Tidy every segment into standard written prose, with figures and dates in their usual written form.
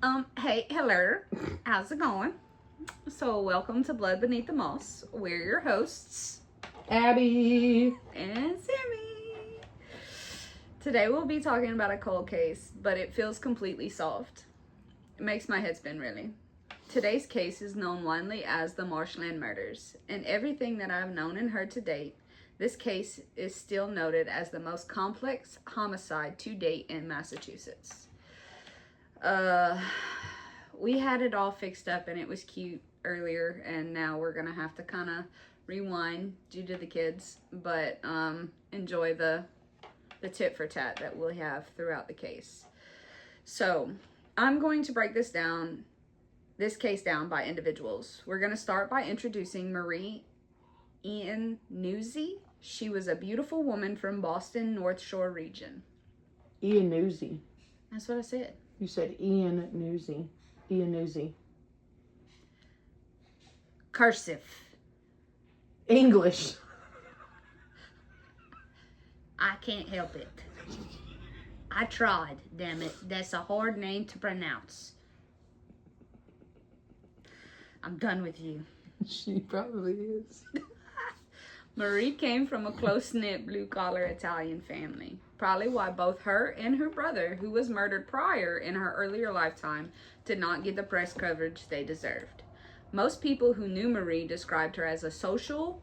Hello. How's it going? So, welcome to Blood Beneath the Moss. We're your hosts, Abby. and Sammy. Today we'll be talking about a cold case, but it feels completely solved. It makes my head spin, really. Today's case is known widely as the Marshland murders, and everything that I've known and heard to date, this case is still noted as the most complex homicide to date in Massachusetts. We had it all fixed up and it was cute earlier, and now we're gonna have to kind of rewind due to the kids, but enjoy the tit for tat that we'll have throughout the case. So I'm going to break this case down by individuals. We're going to start by introducing Marie Iannuzzi. She was a beautiful woman from Boston North Shore region. Iannuzzi. That's what I said. You said Iannuzzi. Iannuzzi. Cursive. English. I can't help it. I tried, damn it. That's a hard name to pronounce. I'm done with you. She probably is. Marie came from a close-knit blue-collar Italian family. Probably why both her and her brother, who was murdered prior in her earlier lifetime, did not get the press coverage they deserved. Most people who knew Marie described her as a sociable,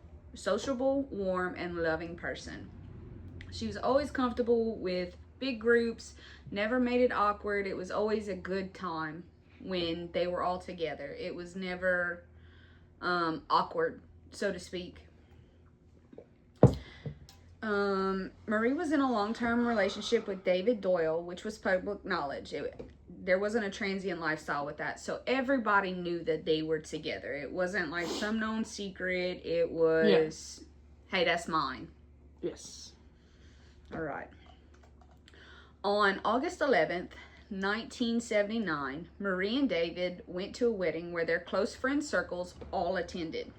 warm, and loving person. She was always comfortable with big groups, never made it awkward. It was always a good time when they were all together. It was never awkward, so to speak. Marie was in a long-term relationship with David Doyle, which was public knowledge. There wasn't a transient lifestyle with that, so everybody knew that they were together. It wasn't like some known secret. It was, hey, that's mine. Yes. All right. On August 11th, 1979, Marie and David went to a wedding where their close friend circles all attended.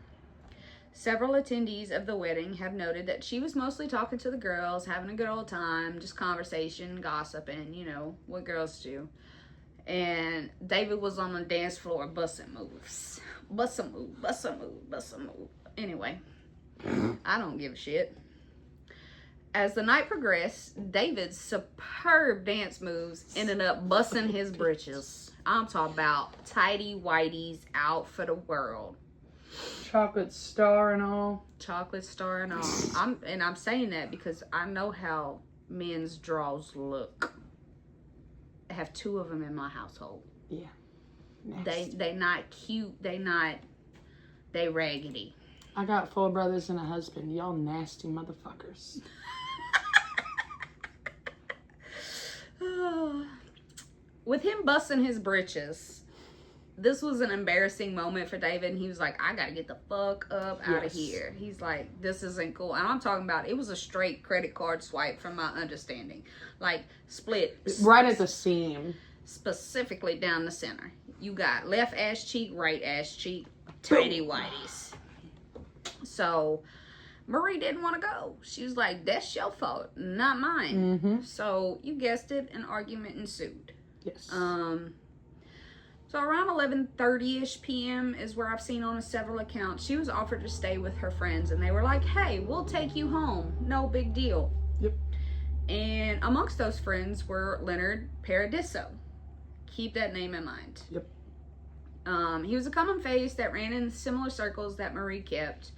Several attendees of the wedding have noted that she was mostly talking to the girls, having a good old time, just conversation, gossiping, you know, what girls do. And David was on the dance floor busting moves. Bust a move, bust a move, bust a move. Anyway, I don't give a shit. As the night progressed, David's superb dance moves ended up busting his britches. I'm talking about tighty whities out for the world. Chocolate star and all. Chocolate star and all. I'm saying that because I know how men's draws look. I have two of them in my household. Yeah. Nasty. They not cute. They raggedy. I got 4 brothers and a husband. Y'all nasty motherfuckers. With him busting his britches, this was an embarrassing moment for David, and he was like, I gotta get the fuck up out of here. He's like, this isn't cool. And I'm talking about, it was a straight credit card swipe from my understanding. Like, split. Right at the seam. Specifically down the center. You got left ass cheek, right ass cheek, tighty whities. So, Marie didn't want to go. She was like, that's your fault, not mine. Mm-hmm. So, you guessed it, an argument ensued. Yes. So around 11:30ish p.m. is where I've seen on several accounts, she was offered to stay with her friends, and they were like, hey, we'll take you home. No big deal. Yep. And amongst those friends were Leonard Paradiso. Keep that name in mind. Yep. He was a common face that ran in similar circles that Marie kept.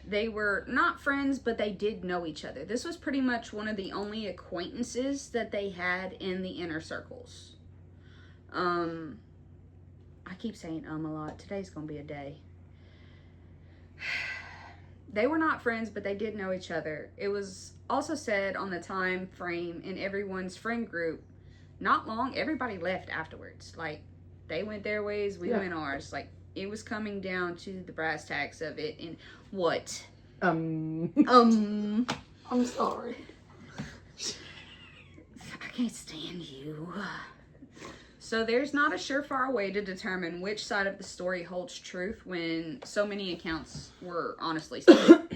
They were not friends, but they did know each other. This was pretty much one of the only acquaintances that they had in the inner circles. I keep saying a lot. Today's gonna be a day. They were not friends, but they did know each other. It was also said on the time frame in everyone's friend group, not long, everybody left afterwards. Like, they went their ways, we went ours. Like, it was coming down to the brass tacks of it. And what? I'm sorry. I can't stand you. So there's not a surefire way to determine which side of the story holds truth when so many accounts were honestly split.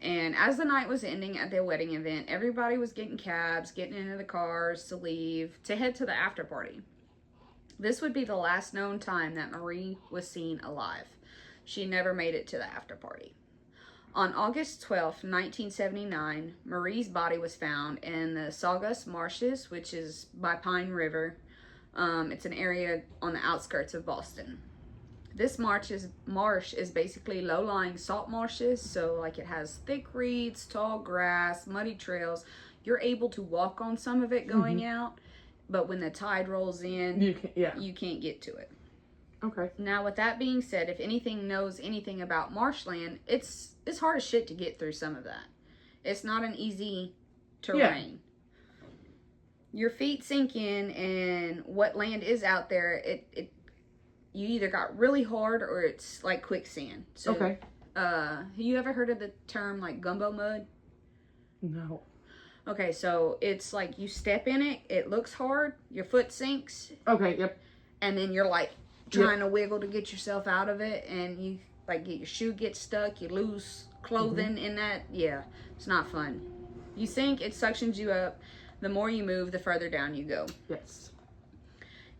And as the night was ending at their wedding event, everybody was getting cabs, getting into the cars to leave, to head to the after party. This would be the last known time that Marie was seen alive. She never made it to the after party. On August 12th, 1979, Marie's body was found in the Saugus Marshes, which is by Pine River. It's an area on the outskirts of Boston. This marsh is basically low-lying salt marshes, so like it has thick reeds, tall grass, muddy trails. You're able to walk on some of it going out, but when the tide rolls in, you can't get to it. Okay. Now, with that being said, if anything knows anything about marshland, it's hard as shit to get through some of that. It's not an easy terrain. Your feet sink in, and what land is out there, you either got really hard or it's like quicksand. So, okay. You ever heard of the term like gumbo mud? No. Okay, so it's like you step in it, it looks hard, your foot sinks. Okay, yep. And then you're like trying to wiggle to get yourself out of it, and you like your shoe gets stuck, you lose clothing in that. Yeah, it's not fun. You sink, it suctions you up. The more you move, the further down you go. Yes.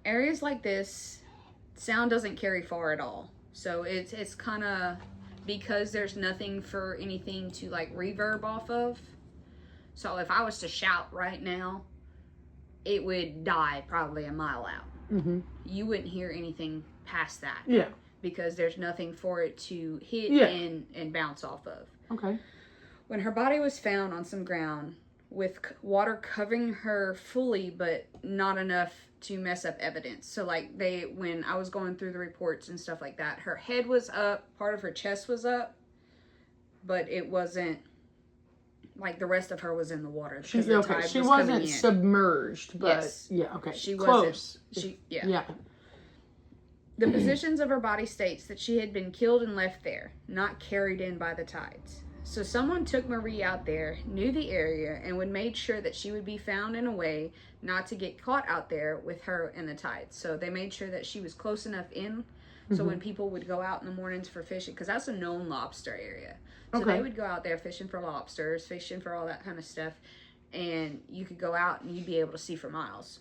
Areas like this, sound doesn't carry far at all. So it's kind of, because there's nothing for anything to like reverb off of. So if I was to shout right now, it would die probably a mile out. Mm-hmm. You wouldn't hear anything past that. Yeah. Because there's nothing for it to hit and bounce off of. Okay. When her body was found on some ground with water covering her fully, but not enough to mess up evidence. So like when I was going through the reports and stuff like that, her head was up, part of her chest was up, but it wasn't like the rest of her was in the water. She wasn't submerged, but okay. She close. Wasn't. Yeah. The positions of her body states that she had been killed and left there, not carried in by the tides. So someone took Marie out there, knew the area, and would made sure that she would be found in a way not to get caught out there with her in the tides. So they made sure that she was close enough in, so when people would go out in the mornings for fishing, because that's a known lobster area. So they would go out there fishing for lobsters, fishing for all that kind of stuff, and you could go out and you'd be able to see for miles.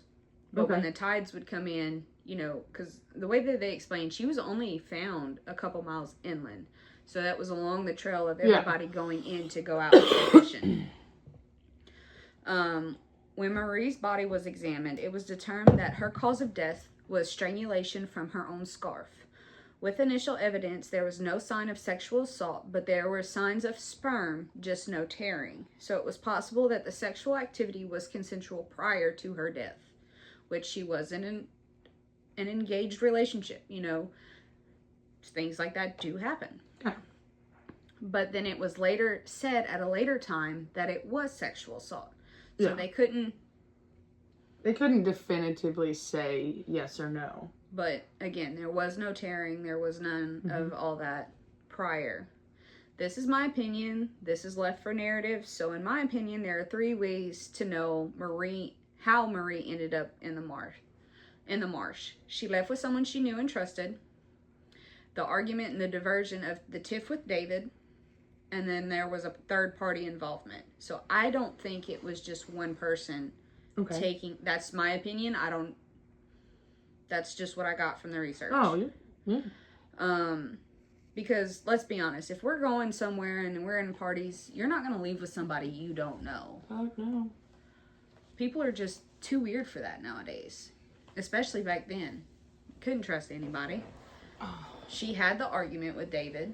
But when the tides would come in, because the way that they explained, she was only found a couple miles inland. So that was along the trail of everybody going in to go out fishing. When Marie's body was examined, it was determined that her cause of death was strangulation from her own scarf. With initial evidence, there was no sign of sexual assault, but there were signs of sperm, just no tearing. So it was possible that the sexual activity was consensual prior to her death, which she was in an engaged relationship. Things like that do happen. Yeah. But then it was later said at a later time that it was sexual assault. So they couldn't definitively say yes or no. But again, there was no tearing. There was none of all that prior. This is my opinion. This is left for narrative. So in my opinion, there are 3 ways to know how Marie ended up in the marsh. She left with someone she knew and trusted. The argument and the diversion of the tiff with David. And then there was a third party involvement. So I don't think it was just one person taking. That's my opinion. That's just what I got from the research. Oh, yeah. Because let's be honest, if we're going somewhere and we're in parties, you're not going to leave with somebody you don't know. Oh, no. People are just too weird for that nowadays. Especially back then. Couldn't trust anybody. She had the argument with David,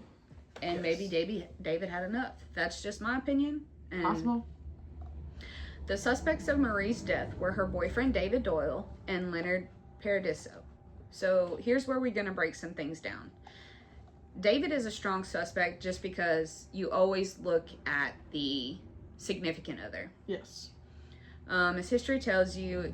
and maybe David had enough. That's just my opinion. And possible. The suspects of Marie's death were her boyfriend David Doyle and Leonard Paradiso. So here's where we're going to break some things down. David is a strong suspect just because you always look at the significant other. Yes. As history tells you,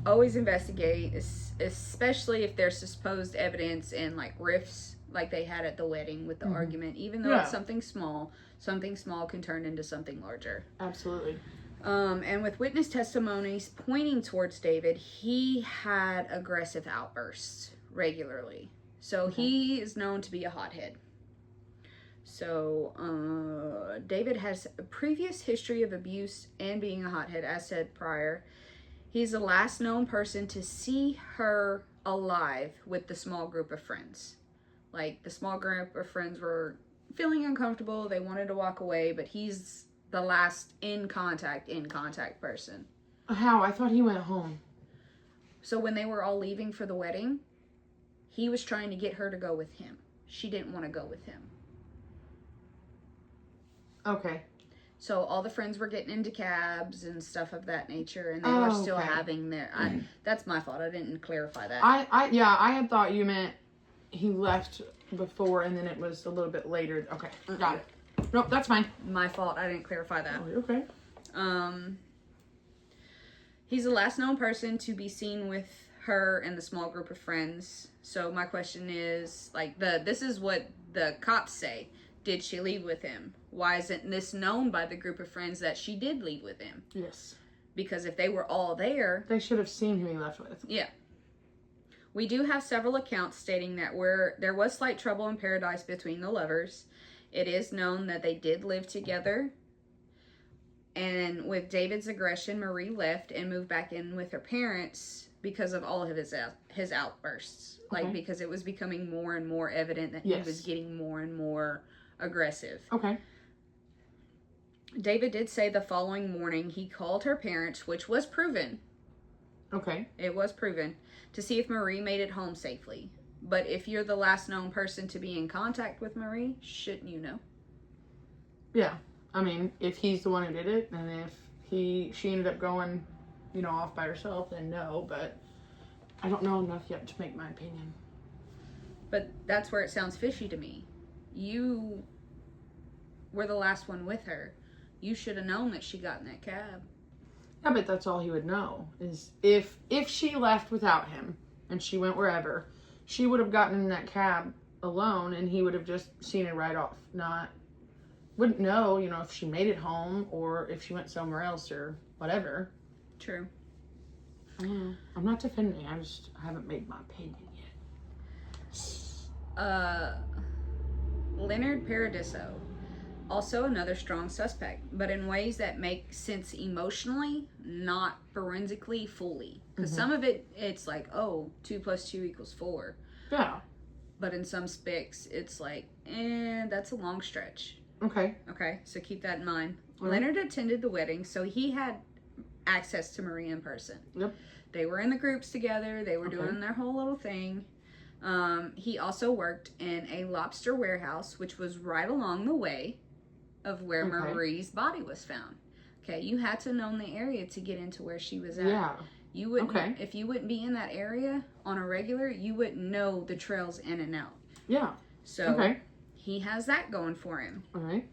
always investigate, especially if there's supposed evidence and like rifts like they had at the wedding with the argument. Even though it's something small can turn into something larger. Absolutely. And with witness testimonies pointing towards David, he had aggressive outbursts regularly. So he is known to be a hothead. So David has a previous history of abuse and being a hothead, as said prior. He's the last known person to see her alive with the small group of friends. Like, the small group of friends were feeling uncomfortable. They wanted to walk away, but he's the last in contact person. How? I thought he went home. So when they were all leaving for the wedding, he was trying to get her to go with him. She didn't want to go with him. Okay. So all the friends were getting into cabs and stuff of that nature, and they were still having their... that's my fault. I didn't clarify that. I had thought you meant he left before and then it was a little bit later. Okay, got it. Nope, that's fine. My fault. I didn't clarify that. Oh, okay. He's the last known person to be seen with her and the small group of friends. So my question is, like, this is what the cops say. Did she leave with him? Why isn't this known by the group of friends that she did leave with him? Yes. Because if they were all there... They should have seen who he left with. Yeah. We do have several accounts stating that there was slight trouble in paradise between the lovers. It is known that they did live together. And with David's aggression, Marie left and moved back in with her parents because of all of his outbursts. Like, because it was becoming more and more evident that he was getting more and more aggressive. Okay. David did say the following morning he called her parents, which was proven. Okay. It was proven, to see if Marie made it home safely. But if you're the last known person to be in contact with Marie, shouldn't you know? Yeah. I mean, if he's the one who did it, and if she ended up going, off by herself, then no, but I don't know enough yet to make my opinion. But that's where it sounds fishy to me. You were the last one with her. You should have known that she got in that cab. Yeah, but that's all he would know, is if she left without him, and she went wherever, she would have gotten in that cab alone, and he would have just seen her right off. Wouldn't know, if she made it home, or if she went somewhere else, or whatever. True. I don't know. I'm not defending. I haven't made my opinion yet. Leonard Paradiso, also another strong suspect, but in ways that make sense emotionally, not forensically fully. Because some of it's like, 2 + 2 = 4. Yeah. But in some specs, it's like, that's a long stretch. Okay. Okay, so keep that in mind. Right. Leonard attended the wedding, so he had access to Marie in person. Yep. They were in the groups together. They were doing their whole little thing. He also worked in a lobster warehouse, which was right along the way of where Marie's body was found. Okay, you had to know the area to get into where she was at. Yeah. You wouldn't, if you wouldn't be in that area on a regular, you wouldn't know the trails in and out. Yeah. So he has that going for him. All right.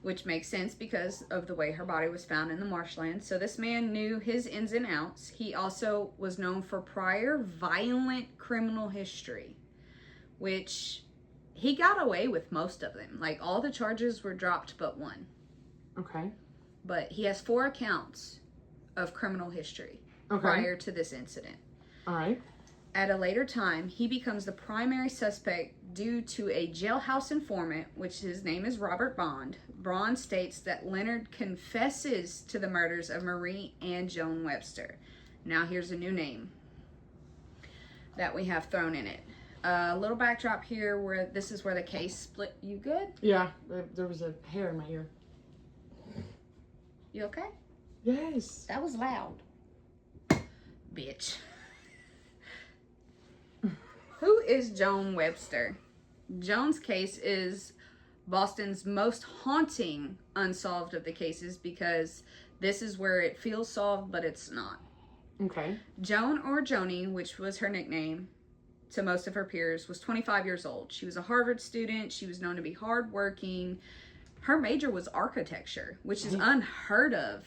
Which makes sense because of the way her body was found in the marshland. So this man knew his ins and outs. He also was known for prior violent criminal history, which he got away with most of them. Like, all the charges were dropped but one. Okay. But he has 4 accounts of criminal history prior to this incident. All right. At a later time, he becomes the primary suspect due to a jailhouse informant, which his name is Robert Bond. Bond states that Leonard confesses to the murders of Marie and Joan Webster. Now here's a new name that we have thrown in it. A little backdrop here where this is where the case split. You good? Yeah, there was a hair in my ear. You okay? Yes. That was loud. Bitch. Who is Joan Webster? Joan's case is Boston's most haunting unsolved of the cases because this is where it feels solved, but it's not. Okay. Joan, or Joni, which was her nickname to most of her peers, was 25 years old. She was a Harvard student. She was known to be hardworking. Her major was architecture, which is unheard of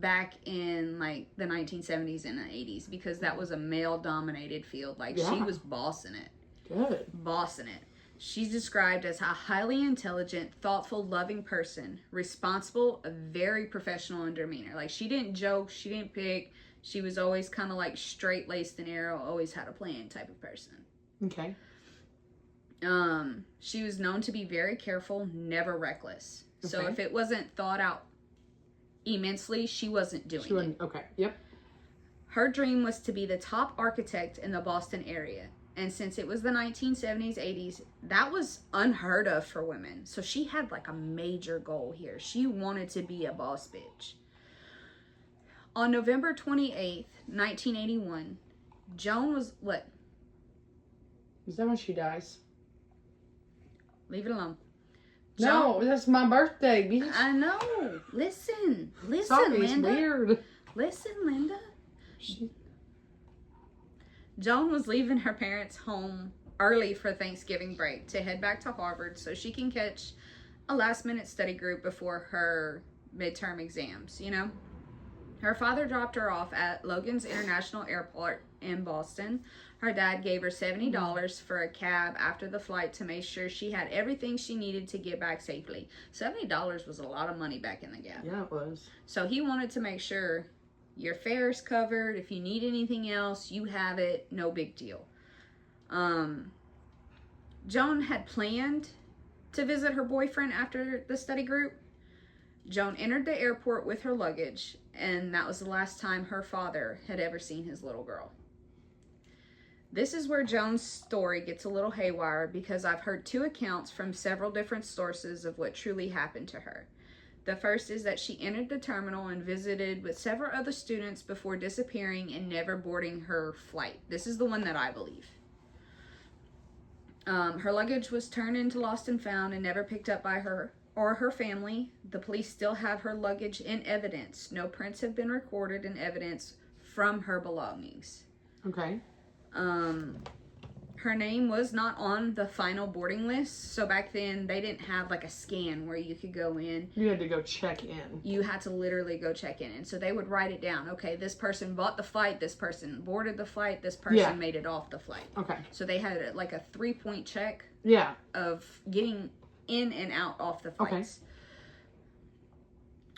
back in like the 1970s and the 80s because that was a male-dominated field. Like, she was bossing it. Good. Bossing it. She's described as a highly intelligent, thoughtful, loving person, responsible, very professional in demeanor. Like, she didn't joke, she didn't pick. She was always kind of like straight-laced and arrow, always had a plan type of person. Okay. She was known to be very careful, never reckless. Okay. So if it wasn't thought out immensely, she wasn't doing it. Okay. Yep. Her dream was to be the top architect in the Boston area. And since it was the 1970s, 80s, that was unheard of for women. So she had like a major goal here. She wanted to be a boss bitch. On November 28th, 1981, Joan was what? Is that when she dies? Leave it alone. No, that's my birthday, bitch. I know. Listen, Sorry, Linda. it's weird. Listen, Linda. Joan was leaving her parents' home early for Thanksgiving break to head back to Harvard so she can catch a last-minute study group before her midterm exams, you know? Her father dropped her off at Logan's International Airport in Boston. Her dad gave her $70 for a cab after the flight to make sure she had everything she needed to get back safely. $70 was a lot of money back in the gap. Yeah, it was. So he wanted to make sure your fare's covered. If you need anything else, you have it. No big deal. Joan had planned to visit her boyfriend after the study group. Joan entered the airport with her luggage, and that was the last time her father had ever seen his little girl. This is where Joan's story gets a little haywire because I've heard two accounts from several different sources of what truly happened to her. The first is that she entered the terminal and visited with several other students before disappearing and never boarding her flight. This is the one that I believe. Her luggage was turned into lost and found and never picked up by her or her family. The police still have her luggage in evidence. No prints have been recorded in evidence from her belongings. Okay. Her name was not on the final boarding list. So back then they didn't have like a scan where you could go in. You had to go check in. You had to literally go check in. And so they would write it down. Okay, this person bought the flight. This person boarded the flight. This person made it off the flight. Okay. So they had like a 3-point check. Yeah. Of getting in and out off the flights.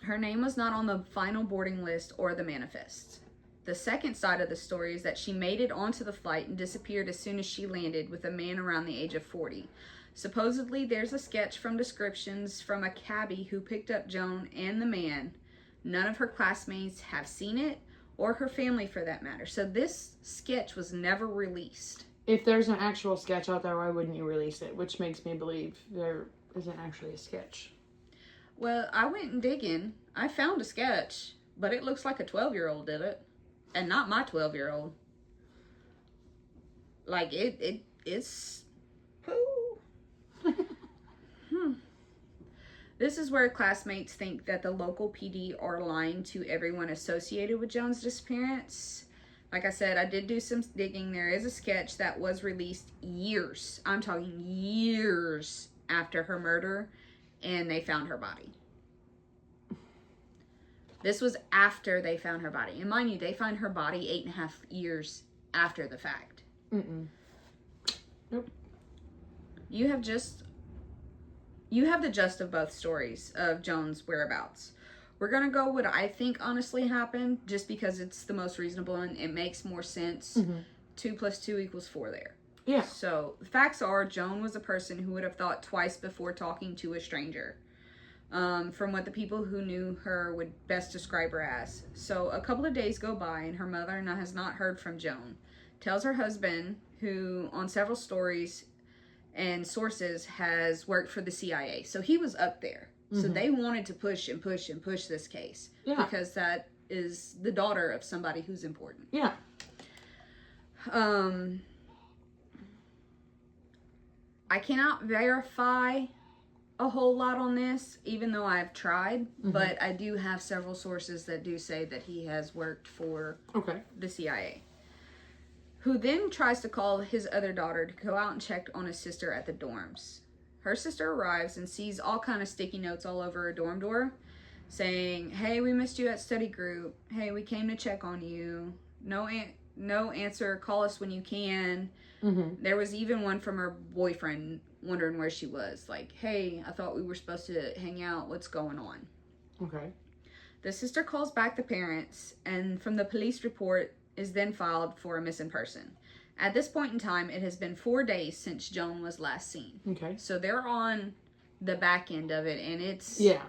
Okay. Her name was not on the final boarding list or the manifest. The second side of the story is that she made it onto the flight and disappeared as soon as she landed with a man around the age of 40. Supposedly, there's a sketch from descriptions from a cabbie who picked up Joan and the man. None of her classmates have seen it, or her family for that matter. So this sketch was never released. If there's an actual sketch out there, why wouldn't you release it? Which makes me believe there isn't actually a sketch. Well, I went and digging. I found a sketch, but it looks like a 12-year-old did it. And not my 12-year-old. Like, it's... Poo. This is where classmates think that the local PD are lying to everyone associated with Joan's disappearance. Like I said, I did do some digging. There is a sketch that was released years, I'm talking years after her murder, and they found her body. This was after they found her body. And mind you, they find her body 8.5 years after the fact. Mm-mm. Nope. You have the gist of both stories of Joan's whereabouts. We're going to go what I think honestly happened just because it's the most reasonable and it makes more sense. 2 + 2 = 4 there. Yeah. So the facts are Joan was a person who would have thought twice before talking to a stranger. From what the people who knew her would best describe her as. So a couple of days go by and her mother has not heard from Joan. Tells her husband, who on several stories and sources has worked for the CIA. So he was up there. So they wanted to push and push and push this case. Yeah. Because that is the daughter of somebody who's important. Yeah. I cannot verify a whole lot on this, even though I've tried, but I do have several sources that do say that he has worked for the CIA. Who then tries to call his other daughter to go out and check on his sister at the dorms. Her sister arrives and sees all kind of sticky notes all over her dorm door saying, hey, we missed you at study group. Hey, we came to check on you. No answer. Call us when you can. There was even one from her boyfriend wondering where she was. Like, hey, I thought we were supposed to hang out. What's going on? Okay. The sister calls back the parents, and from the police report is then filed for a missing person. At this point in time, it has been 4 days since Joan was last seen. Okay. So they're on the back end of it, and it's... Yeah.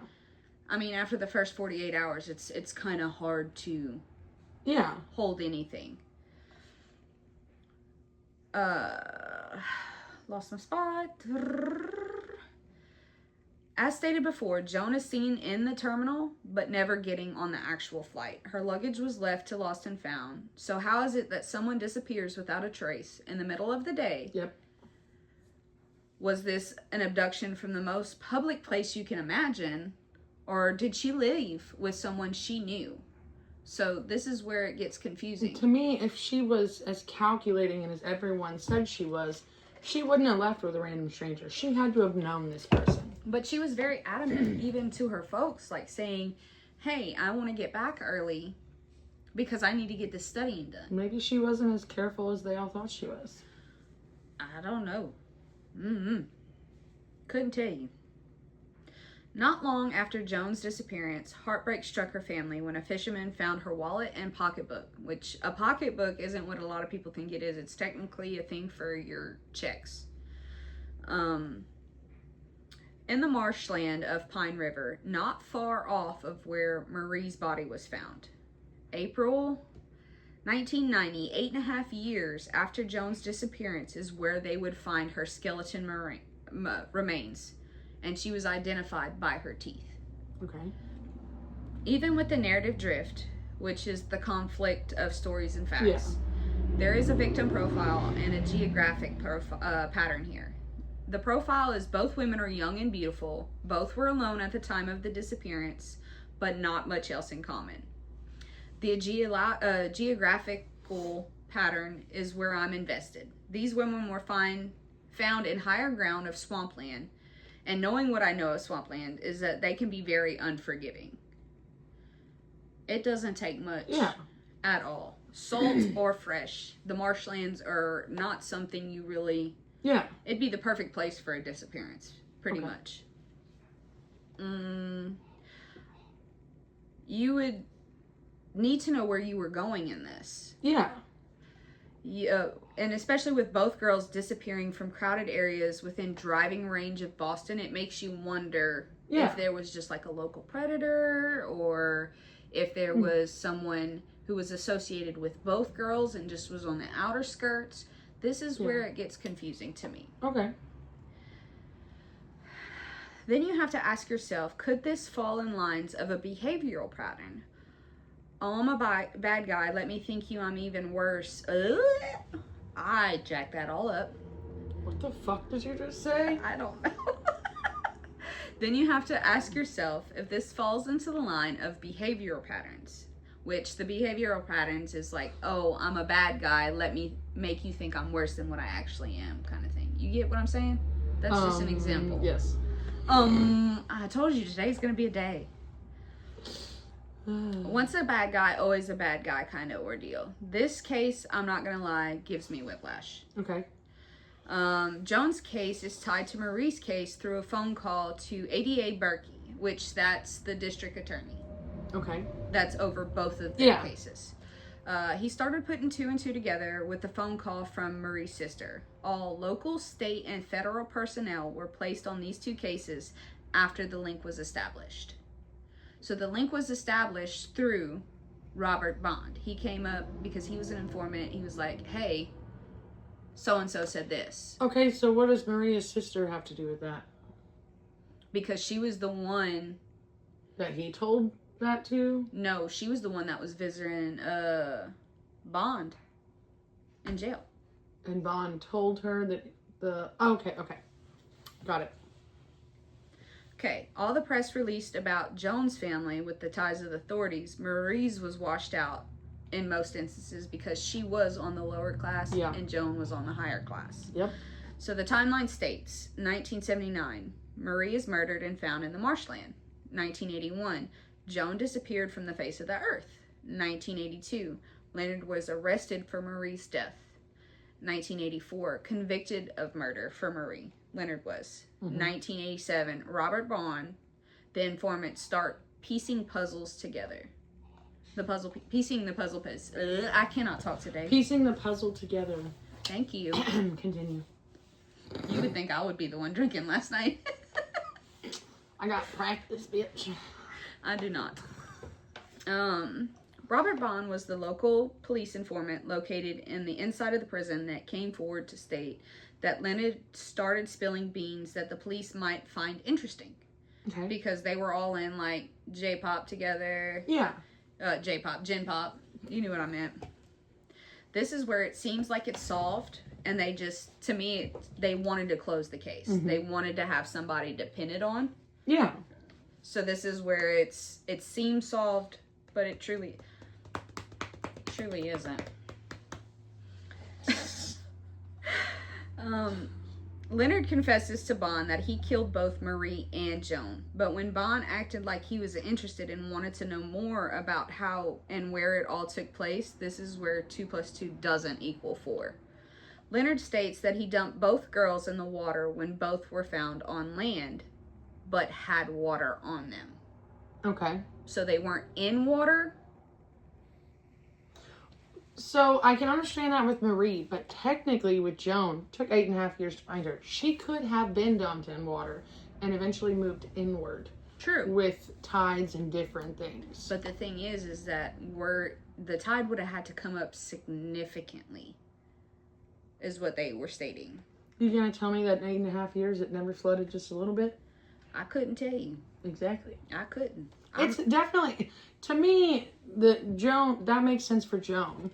I mean, after the first 48 hours, it's kind of hard to hold anything. Lost my spot. As stated before, Joan is seen in the terminal, but never getting on the actual flight. Her luggage was left to lost and found. So how is it that someone disappears without a trace in the middle of the day? Yep. Was this an abduction from the most public place you can imagine? Or did she leave with someone she knew? So this is where it gets confusing. To me, if she was as calculating and as everyone said she was, she wouldn't have left with a random stranger. She had to have known this person. But she was very adamant, even to her folks, like saying, hey, I want to get back early because I need to get this studying done. Maybe she wasn't as careful as they all thought she was. I don't know. Couldn't tell you. Not long after Joan's disappearance, heartbreak struck her family when a fisherman found her wallet and pocketbook, which a pocketbook isn't what a lot of people think it is. It's technically a thing for your checks. In the marshland of Pine River, not far off of where Marie's body was found. April 1990, 8.5 years after Joan's disappearance, is where they would find her skeleton remains. And she was identified by her teeth. Okay. Even with the narrative drift, which is the conflict of stories and facts, there is a victim profile and a geographic pattern here. The profile is both women are young and beautiful, both were alone at the time of the disappearance, but not much else in common. The geographical pattern is where I'm invested. These women were found in higher ground of swampland. And knowing what I know of swampland is that they can be very unforgiving. It doesn't take much at all. Salt or fresh. The marshlands are not something you really... It'd be the perfect place for a disappearance, pretty much. You would need to know where you were going in this. And especially with both girls disappearing from crowded areas within driving range of Boston, it makes you wonder if there was just like a local predator or if there was someone who was associated with both girls and just was on the outer skirts. This is where it gets confusing to me. Okay. Then you have to ask yourself, could this fall in lines of a behavioral pattern? Oh, I'm a bad guy. Let me think I'm even worse. I jacked that all up. What the fuck did you just say? I don't know. Then you have to ask yourself if this falls into the line of behavioral patterns, which the behavioral patterns is like, oh, I'm a bad guy. Let me make you think I'm worse than what I actually am, kind of thing. You get what I'm saying? That's just an example. Yes. I told you today's going to be a day. Once a bad guy, always a bad guy kind of ordeal. This case, I'm not going to lie, gives me whiplash. Okay. Joan's case is tied to Marie's case through a phone call to ADA Berkey, which that's the district attorney. Okay. That's over both of their cases. He started putting two and two together with the phone call from Marie's sister. All local, state, and federal personnel were placed on these two cases after the link was established. So the link was established through Robert Bond. He came up because he was an informant. He was like, hey, so-and-so said this. Okay, so what does Maria's sister have to do with that? Because she was the one... That he told that to? No, she was the one that was visiting Bond in jail. And Bond told her that the... Okay. Got it. Okay, all the press released about Joan's family with the ties of the authorities, Marie's was washed out in most instances because she was on the lower class and Joan was on the higher class. Yep. So the timeline states, 1979, Marie is murdered and found in the marshland. 1981, Joan disappeared from the face of the earth. 1982, Leonard was arrested for Marie's death. 1984, convicted of murder for Marie. Leonard was. 1987, Robert Bond, the informant, start piecing puzzles together. Piecing the puzzle piece. I cannot talk today. Piecing the puzzle together. Thank you. Continue. You would think I would be the one drinking last night. I got practice, bitch. I do not. Robert Bond was the local police informant located in the inside of the prison that came forward to state that Leonard started spilling beans that the police might find interesting. Okay. Because they were all in, like, J-pop together. Yeah. J-pop, Gen Pop. You knew what I meant. This is where it seems like it's solved, and they just, to me, they wanted to close the case. Mm-hmm. They wanted to have somebody to pin it on. Yeah. So this is where it seems solved, but it truly isn't. Leonard confesses to Bond that he killed both Marie and Joan, but when Bond acted like he was interested and wanted to know more about how and where it all took place, this is where 2 + 2 doesn't equal 4. Leonard states that he dumped both girls in the water when both were found on land, but had water on them. Okay. So they weren't in water? So I can understand that with Marie, but technically with Joan, it took 8.5 years to find her. She could have been dumped in water and eventually moved inward. True. With tides and different things. But the thing is that the tide would have had to come up significantly, is what they were stating. You gonna tell me that in 8.5 years it never flooded just a little bit? I couldn't tell you. Exactly. I couldn't. It's definitely, to me, that makes sense for Joan.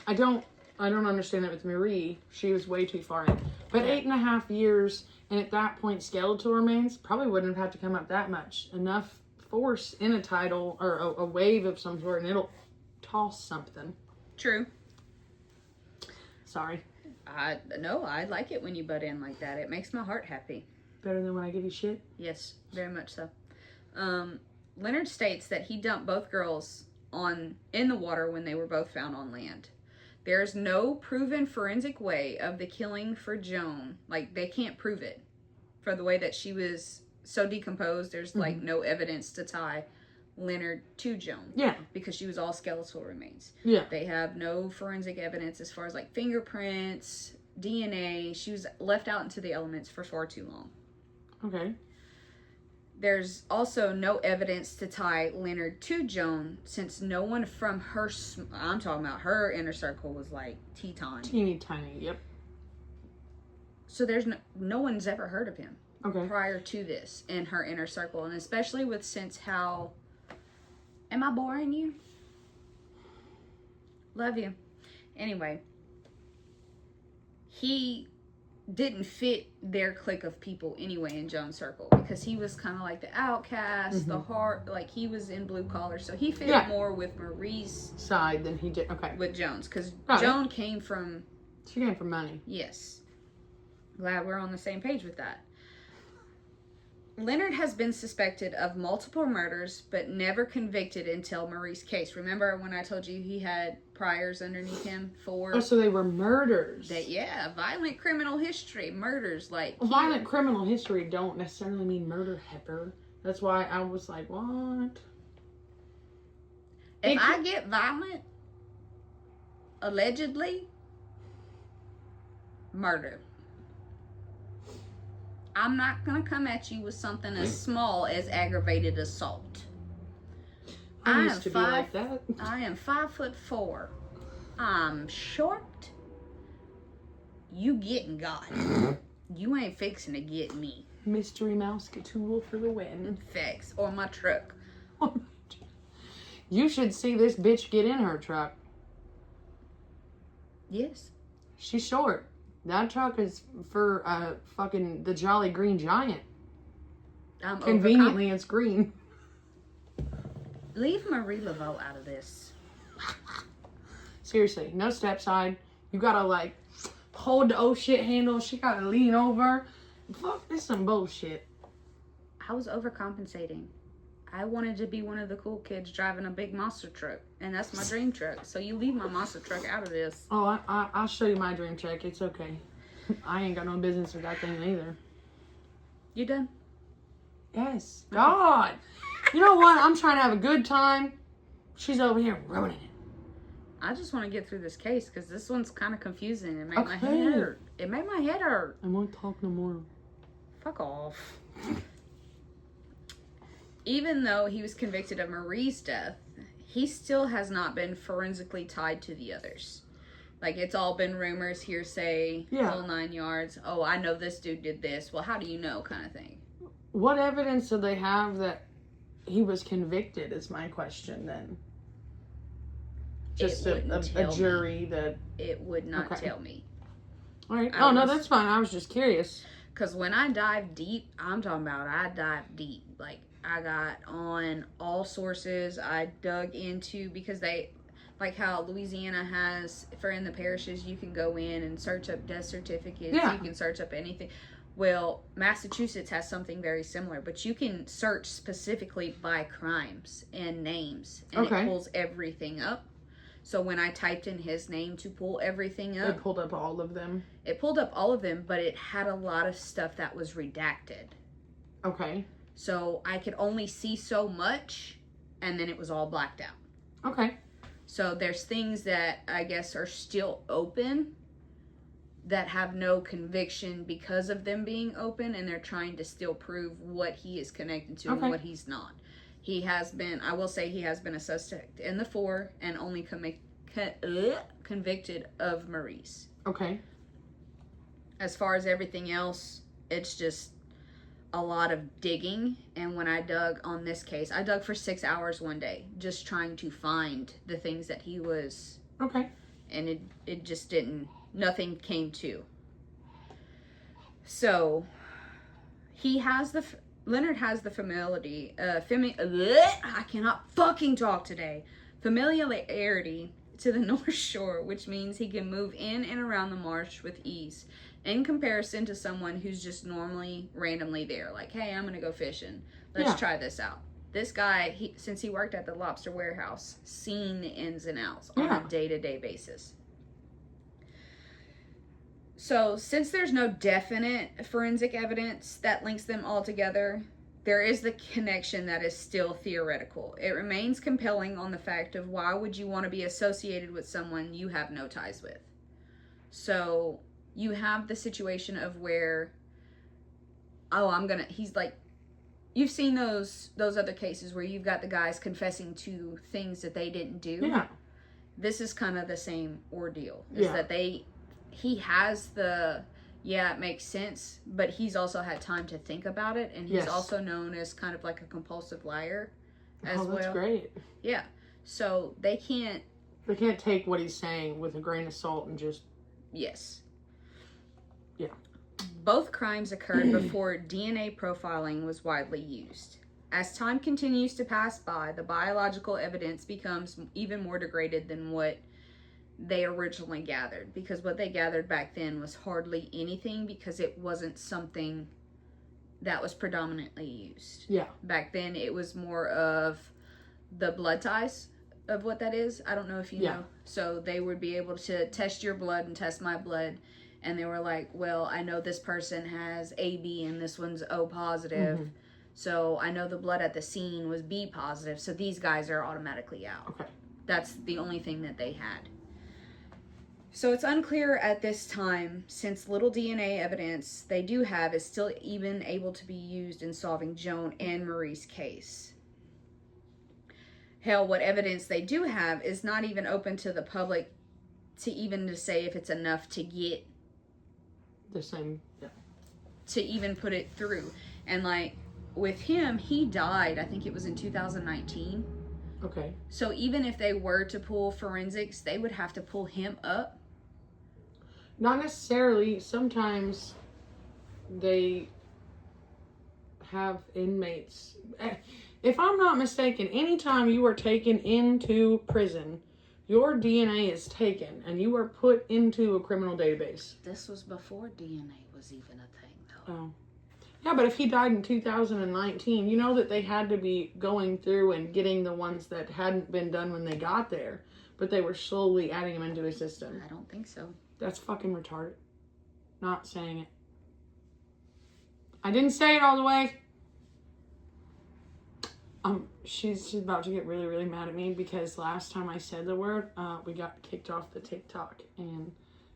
I don't understand it with Marie. She was way too far in. But 8.5 years, and at that point, skeletal remains probably wouldn't have had to come up that much. Enough force in a tidal or a wave of some sort, and it'll toss something. True. Sorry. I like it when you butt in like that. It makes my heart happy. Better than when I give you shit? Yes, very much so. Leonard states that he dumped both girls in the water when they were both found on land. There's no proven forensic way of the killing for Joan. Like, they can't prove it. For the way that she was so decomposed, there's, like, no evidence to tie Leonard to Joan. Yeah. Because she was all skeletal remains. Yeah. They have no forensic evidence as far as, like, fingerprints, DNA. She was left out into the elements for far too long. Okay. There's also no evidence to tie Leonard to Joan, since no one from her, I'm talking about her inner circle, was like Teton. Teeny tiny, yep. So there's no one's ever heard of him prior to this in her inner circle. And especially since how, am I boring you? Love you. Anyway, he didn't fit their clique of people anyway in Joan's circle, because he was kind of like the outcast, the heart, like he was in blue collar, so he fit more with Marie's side than he did. Okay, with Joan's, because Joan came from. She came from money. Yes, glad we're on the same page with that. Leonard has been suspected of multiple murders, but never convicted until Marie's case. Remember when I told you he had priors underneath him for... Oh, so they were murders. Violent criminal history. Murders, like... Well, violent criminal history don't necessarily mean murder, Pepper. That's why I was like, what? If I get violent, allegedly, murder. I'm not going to come at you with something as small as aggravated assault. I used to be like that. I am 5'4". I'm short. You getting got. You ain't fixing to get me. Mystery Mouse Cthulhu for the win. Facts. Or my truck. You should see this bitch get in her truck. Yes. She's short. That truck is for fucking the Jolly Green Giant. Conveniently, it's green. Leave Marie Laveau out of this. Seriously, no step side. You gotta like hold the oh shit handle. She gotta lean over. Fuck, this is some bullshit. I was overcompensating. I wanted to be one of the cool kids driving a big monster truck, and that's my dream truck. So you leave my monster truck out of this. Oh, I'll show you my dream truck. It's okay. I ain't got no business with that thing either. You done? Yes. God. You know what? I'm trying to have a good time. She's over here ruining it. I just want to get through this case because this one's kind of confusing. It made my head hurt. It made my head hurt. I won't talk no more. Fuck off. Even though he was convicted of Marie's death, he still has not been forensically tied to the others. Like, it's all been rumors, hearsay, whole 9 yards. Oh, I know this dude did this. Well, how do you know, kind of thing. What evidence do they have that he was convicted is my question then. Just a jury that... It would not tell me. All right. Oh, no, that's fine. I was just curious. Because when I dive deep, I'm talking about I dive deep. Like, I got on all sources. I dug into, because they, like how Louisiana has, for in the parishes, you can go in and search up death certificates. Yeah. You can search up anything. Well, Massachusetts has something very similar, but you can search specifically by crimes and names, and it pulls everything up. So when I typed in his name to pull everything up, it pulled up all of them. It pulled up all of them, but it had a lot of stuff that was redacted. Okay. So I could only see so much, and then it was all blacked out. Okay. So there's things that I guess are still open that have no conviction because of them being open, and they're trying to still prove what he is connected to and what he's not. He has been, I will say, he has been a suspect in the 4 and only convicted of Maurice. Okay. As far as everything else, it's just a lot of digging. And when I dug on this case, I dug for 6 hours one day, just trying to find the things that he was. Okay. And it just didn't, nothing came to. So, Leonard has the familiarity, I cannot fucking talk today. Familiarity to the North Shore, which means he can move in and around the marsh with ease, in comparison to someone who's just normally randomly there. Like, hey, I'm gonna go fishing. Let's try this out. This guy, since he worked at the lobster warehouse, seen the ins and outs on a day-to-day basis. So, since there's no definite forensic evidence that links them all together, there is the connection that is still theoretical. It remains compelling on the fact of why would you want to be associated with someone you have no ties with. So, you have the situation of where, he's like, you've seen those other cases where you've got the guys confessing to things that they didn't do. Yeah. This is kind of the same ordeal. That he has it makes sense, but he's also had time to think about it, and he's also known as kind of like a compulsive liar as well. Oh, that's great. Yeah. So they can't take what he's saying with a grain of salt and just... Yes. Yeah. Both crimes occurred before DNA profiling was widely used. As time continues to pass by, the biological evidence becomes even more degraded than what they originally gathered, because what they gathered back then was hardly anything, because it wasn't something that was predominantly used. Yeah. Back then it was more of the blood ties of what that is. I don't know if you know. So they would be able to test your blood and test my blood, and they were like, well, I know this person has AB and this one's O positive. Mm-hmm. So I know the blood at the scene was B positive, so these guys are automatically out. Okay. That's the only thing that they had. So it's unclear at this time, since little DNA evidence they do have is still even able to be used in solving Joan and Marie's case. Hell, what evidence they do have is not even open to the public to say if it's enough to get the same, to even put it through. And like with him, he died, I think it was in 2019. Okay. So even if they were to pull forensics, they would have to pull him up. Not necessarily. Sometimes they have inmates. If I'm not mistaken, anytime you are taken into prison, your DNA is taken and you are put into a criminal database. This was before DNA was even a thing, though. Oh. Yeah, but if he died in 2019, you know that they had to be going through and getting the ones that hadn't been done when they got there, but they were slowly adding them into a system. I don't think so. That's fucking retarded. Not saying it. I didn't say it all the way. She's about to get really, really mad at me because last time I said the word, we got kicked off the TikTok and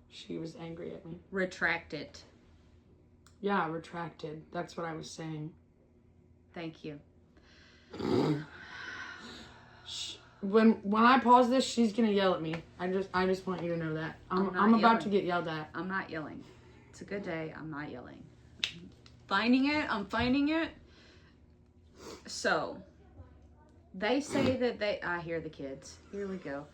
she was angry at me. Retract it. Yeah, retracted. That's what I was saying. Thank you. when I pause this, she's gonna yell at me. I just want you to know that. I'm about to get yelled at. I'm not yelling. It's a good day. I'm not yelling. I'm finding it. So, they say that I hear the kids. Here we go.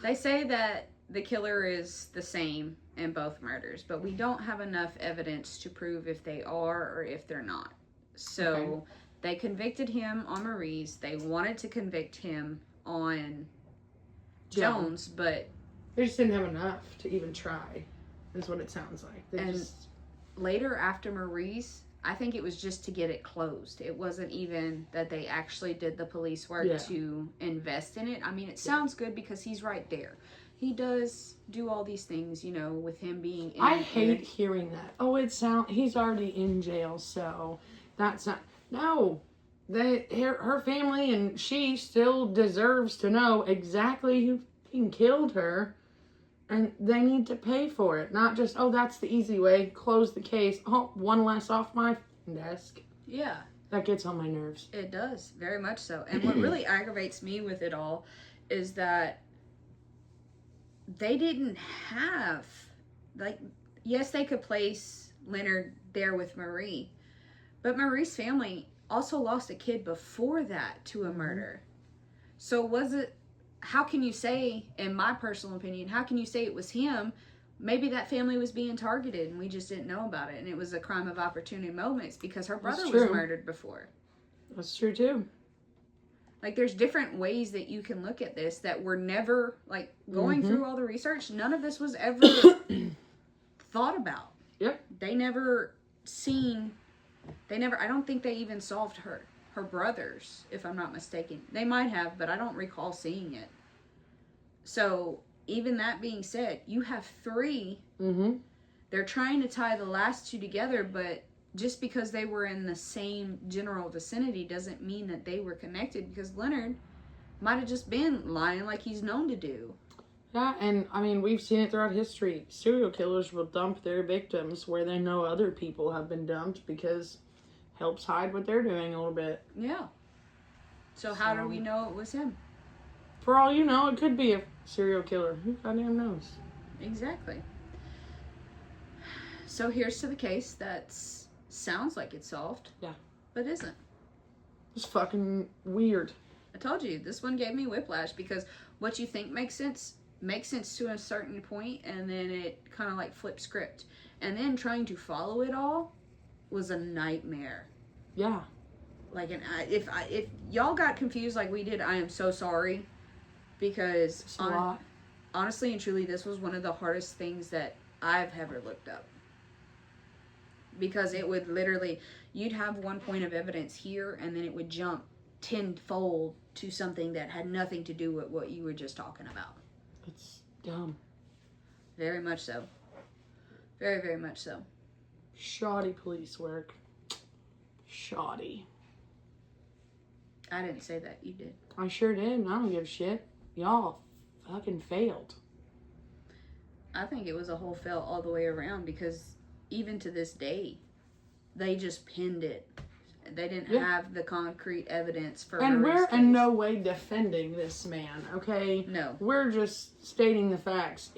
They say that the killer is the same in both murders, but we don't have enough evidence to prove if they are or if they're not. So, they convicted him on Marie's. They wanted to convict him on Jones, but they just didn't have enough to even try, is what it sounds like. Later, after Marie's, I think it was just to get it closed. It wasn't even that they actually did the police work to invest in it. I mean, it sounds good because he's right there. He does do all these things, you know, with him being in. I hate hearing that. Oh, he's already in jail, so that's not. No, her family and she still deserves to know exactly who fucking killed her, and they need to pay for it. Not just, oh, that's the easy way. Close the case. Oh, one less off my desk. Yeah. That gets on my nerves. It does, very much so. And what really aggravates me with it all is that they didn't have, like, yes, they could place Leonard there with Marie, but Marie's family also lost a kid before that to a murder. So how can you say, in my personal opinion, how can you say it was him? Maybe that family was being targeted and we just didn't know about it. And it was a crime of opportunity moments because her brother was murdered before. That's true too. Like, there's different ways that you can look at this that were never, like, going through all the research, none of this was ever thought about. Yep. I don't think they even solved her brothers, if I'm not mistaken. They might have, but I don't recall seeing it. So, even that being said, you have 3. They're trying to tie the last 2 together, but just because they were in the same general vicinity doesn't mean that they were connected, because Leonard might have just been lying like he's known to do. Yeah, and I mean, we've seen it throughout history. Serial killers will dump their victims where they know other people have been dumped because helps hide what they're doing a little bit. Yeah. So how do we know it was him? For all you know, it could be a serial killer. Who goddamn knows? Exactly. So here's to the case that sounds like it's solved. Yeah. But isn't. It's fucking weird. I told you, this one gave me whiplash because what you think makes sense to a certain point, and then it kind of like flips script. And then trying to follow it all was a nightmare. Yeah. Like, if y'all got confused like we did, I am so sorry, because honestly and truly, this was one of the hardest things that I've ever looked up, because it would literally, you'd have one point of evidence here and then it would jump tenfold to something that had nothing to do with what you were just talking about. It's dumb. Very much so. Very, very much so. Shoddy police work. Shoddy. I didn't say that. You did. I sure did. I don't give a shit. Y'all fucking failed. I think it was a whole fail all the way around, because even to this day, they just pinned it. They didn't have the concrete evidence for And Marie's we're case. in no way defending this man, okay? No. We're just stating the facts.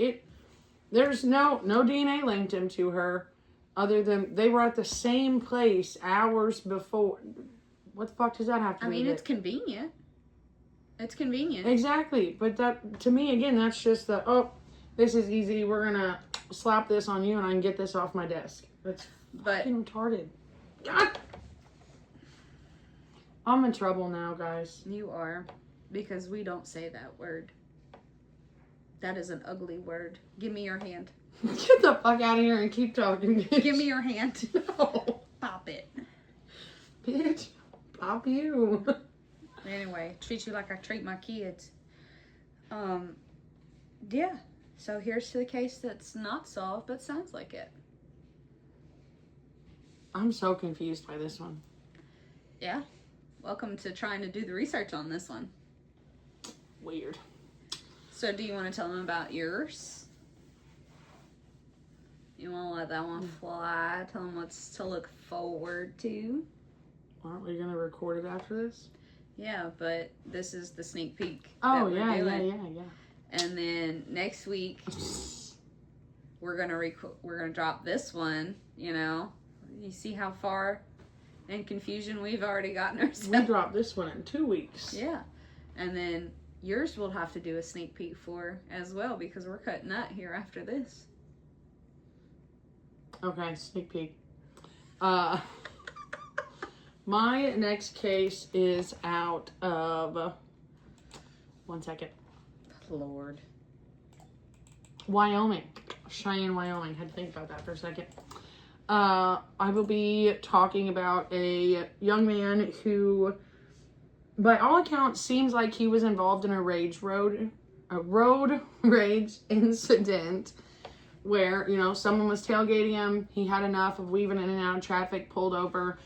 There's no DNA linked him to her, other than they were at the same place hours before. What the fuck does that have to do with it? it's convenient. It's convenient. Exactly. But that, to me, again, that's just this is easy. We're gonna slap this on you and I can get this off my desk. That's fucking retarded. God. I'm in trouble now, guys. You are, because we don't say that word. That is an ugly word. Give me your hand. Get the fuck out of here and keep talking, bitch. Give me your hand. No. Pop it. Bitch, pop you. Anyway, treat you like I treat my kids. Yeah. So here's to the case that's not solved, but sounds like it. I'm so confused by this one. Yeah. Welcome to trying to do the research on this one. Weird. So do you want to tell them about yours? You want to let that one fly? Tell them what's to look forward to? Aren't we going to record it after this? Yeah, but this is the sneak peek. Oh, that we're yeah, doing. yeah. And then next week, we're gonna drop this one. You know, you see how far in confusion we've already gotten ourselves. We dropped this one in 2 weeks. Yeah, and then yours we'll have to do a sneak peek for as well because we're cutting that here after this. Okay, sneak peek. My next case is out of, 1 second, Lord. Wyoming. Cheyenne, Wyoming. Had to think about that for a second. I will be talking about a young man who, by all accounts, seems like he was involved in a road rage incident where, you know, someone was tailgating him. He had enough of weaving in and out of traffic, pulled over,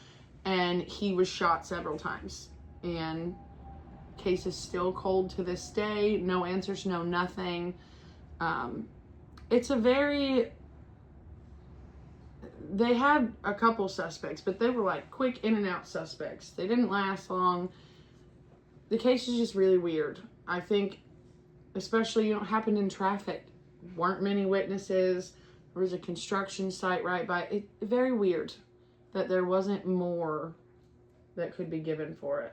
and he was shot several times. And case is still cold to this day. No answers, no nothing. It's a very... They had a couple suspects, but they were like quick in and out suspects. They didn't last long. The case is just really weird. I think, especially, you know, it happened in traffic. Weren't many witnesses. There was a construction site right by it. Very weird that there wasn't more that could be given for it.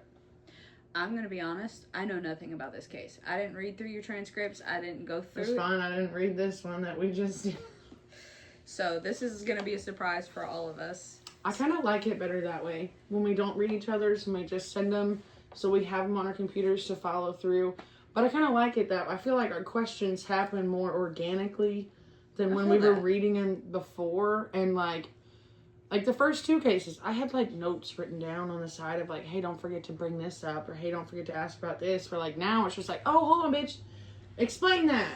I'm going to be honest. I know nothing about this case. I didn't read through your transcripts. I didn't go through It's fine. I didn't read this one that we just did. So this is going to be a surprise for all of us. I kind of like it better that way. When we don't read each other's and we just send them so we have them on our computers to follow through. But I kind of like it that I feel like our questions happen more organically than when we were reading them before. And like the first 2 cases, I had like notes written down on the side of like, hey, don't forget to bring this up, or hey, don't forget to ask about this. For like now, it's just like, oh, hold on, bitch, explain that.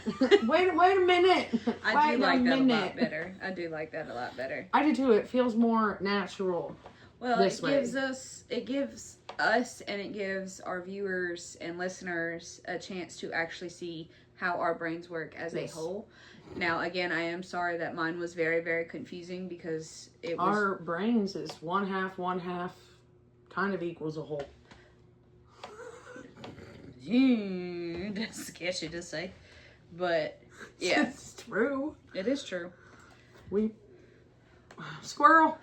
wait a minute. I do like that a lot better. I do like that a lot better. I do too. It feels more natural. Well, it gives us and it gives our viewers and listeners a chance to actually see how our brains work as a whole. Now, again, I am sorry that mine was very, very confusing because it was... Our brains is 1/2 kind of equals a whole. That's sketchy to say. But, yeah. It's true. It is true. Squirrel.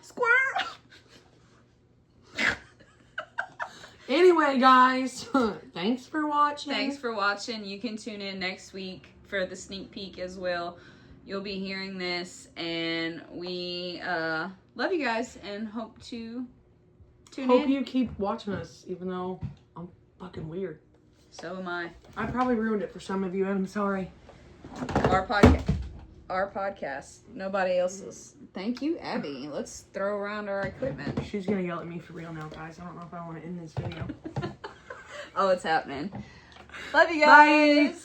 Anyway, guys, thanks for watching. You can tune in next week for the sneak peek as well. You'll be hearing this, and we love you guys and hope to tune in. Hope you keep watching us, even though I'm fucking weird. So am I. I probably ruined it for some of you. I'm sorry. Our podcast. Nobody else's. Thank you, Abby. Let's throw around our equipment. She's gonna yell at me for real now, guys. I don't know if I want to end this video. Oh, it's happening. Love you guys. Bye.